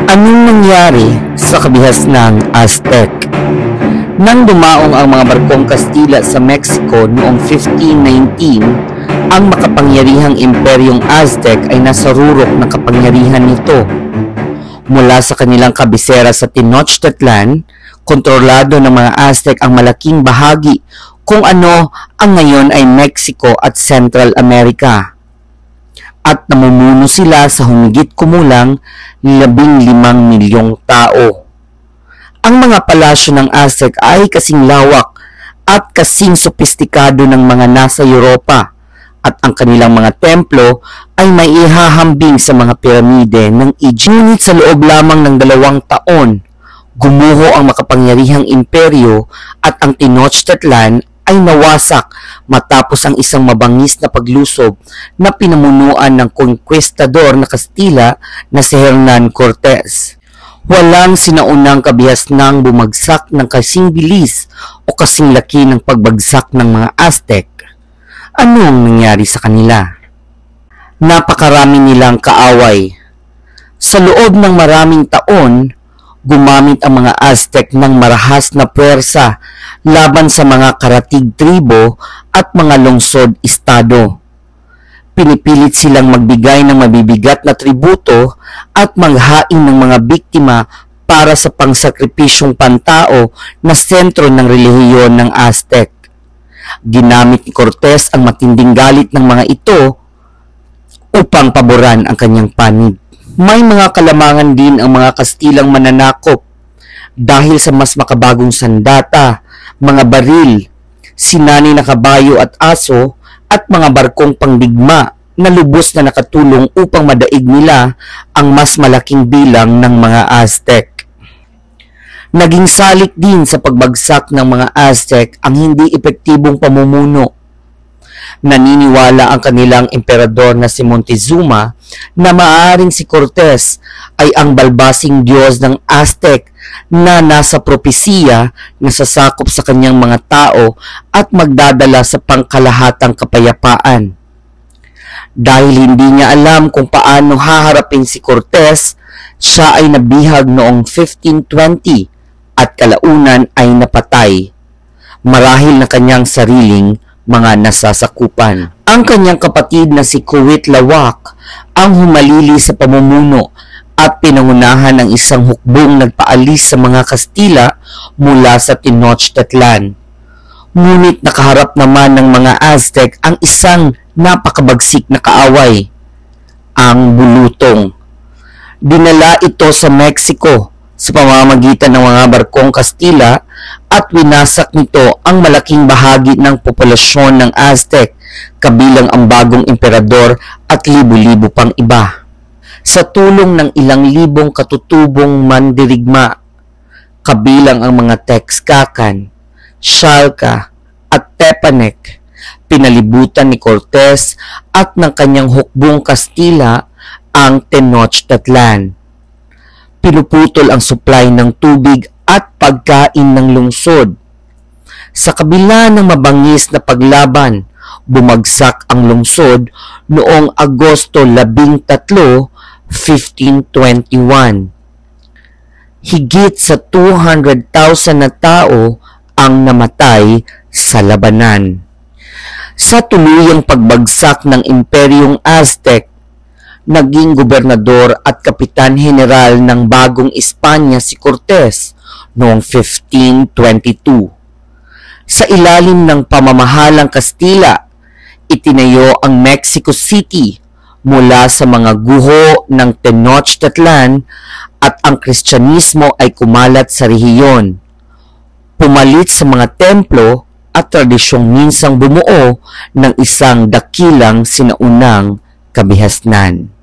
Anong nangyari sa kabihasnang Aztec? Nang dumaong ang mga barkong Kastila sa Mexico noong 1519, ang makapangyarihang imperyong Aztec ay nasa rurok ng kapangyarihan nito. Mula sa kanilang kabisera sa Tenochtitlan, kontrolado ng mga Aztec ang malaking bahagi kung ano ang ngayon ay Mexico at Central America. At namumuno sila sa humigit kumulang 15 milyong tao. Ang mga palasyo ng Aztec ay kasing lawak at kasing sopistikado ng mga nasa Europa, at ang kanilang mga templo ay may ihahambing sa mga piramide ng Egypt. Ngunit sa loob lamang ng 2 taon, gumuho ang makapangyarihang imperyo at ang Tenochtitlan ay nawasak matapos ang isang mabangis na paglusob na pinamunuan ng conquistador na Kastila na si Hernan Cortez. Walang sinaunang kabihasnang bumagsak ng kasing bilis o kasing laki ng pagbagsak ng mga Aztec. Ano ang nangyari sa kanila? Napakarami nilang kaaway. Sa loob ng maraming taon, gumamit ang mga Aztec ng marahas na puwersa laban sa mga karatig tribo at mga lungsod-estado. Pinipilit silang magbigay ng mabibigat na tributo at maghain ng mga biktima para sa pangsakripisyong pantao na sentro ng relihiyon ng Aztec. Ginamit ni Cortez ang matinding galit ng mga ito upang paboran ang kanyang panib. May mga kalamangan din ang mga Kastilang mananakop dahil sa mas makabagong sandata, mga baril, sinani na kabayo at aso, at mga barkong pangdigma na lubos na nakatulong upang madaig nila ang mas malaking bilang ng mga Aztec. Naging salik din sa pagbagsak ng mga Aztec ang hindi epektibong pamumuno. Naniniwala ang kanilang emperador na si Montezuma na maaaring si Cortez ay ang balbasing Diyos ng Aztec na nasa propesiya na sasakop sa kanyang mga tao at magdadala sa pangkalahatang kapayapaan. Dahil hindi niya alam kung paano haharapin si Cortez, siya ay nabihag noong 1520 at kalaunan ay napatay, marahil na kanyang sariling mga nasasakupan. Ang kanyang kapatid na si Cuitlahua ang humalili sa pamumuno at pinangunahan ng isang hukbong nagpaalis sa mga Kastila mula sa Tenochtitlan. Ngunit nakaharap naman ng mga Aztec ang isang napakabagsik na kaaway, ang bulutong. Dinala ito sa Mexico sa pamamagitan ng mga barkong Kastila at winasak nito ang malaking bahagi ng populasyon ng Aztec, kabilang ang bagong emperador at libo-libo pang iba. Sa tulong ng ilang libong katutubong mandirigma, kabilang ang mga Texcacan, Xalca at Tepanec, pinalibutan ni Cortez at ng kanyang hukbong Kastila ang Tenochtitlan. Pinuputol ang supply ng tubig at pagkain ng lungsod. Sa kabila ng mabangis na paglaban, bumagsak ang lungsod noong Agosto 13, 1521. Higit sa 200,000 na tao ang namatay sa labanan. Sa tuluyang pagbagsak ng Imperyong Aztec, naging gobernador at kapitan general ng bagong Espanya si Cortez noong 1522. Sa ilalim ng pamamahalang Kastila, itinayo ang Mexico City mula sa mga guho ng Tenochtitlan at ang Kristyanismo ay kumalat sa rehiyon. Pumalit sa mga templo at tradisyong minsang bumuo ng isang dakilang sinaunang kabihasnan.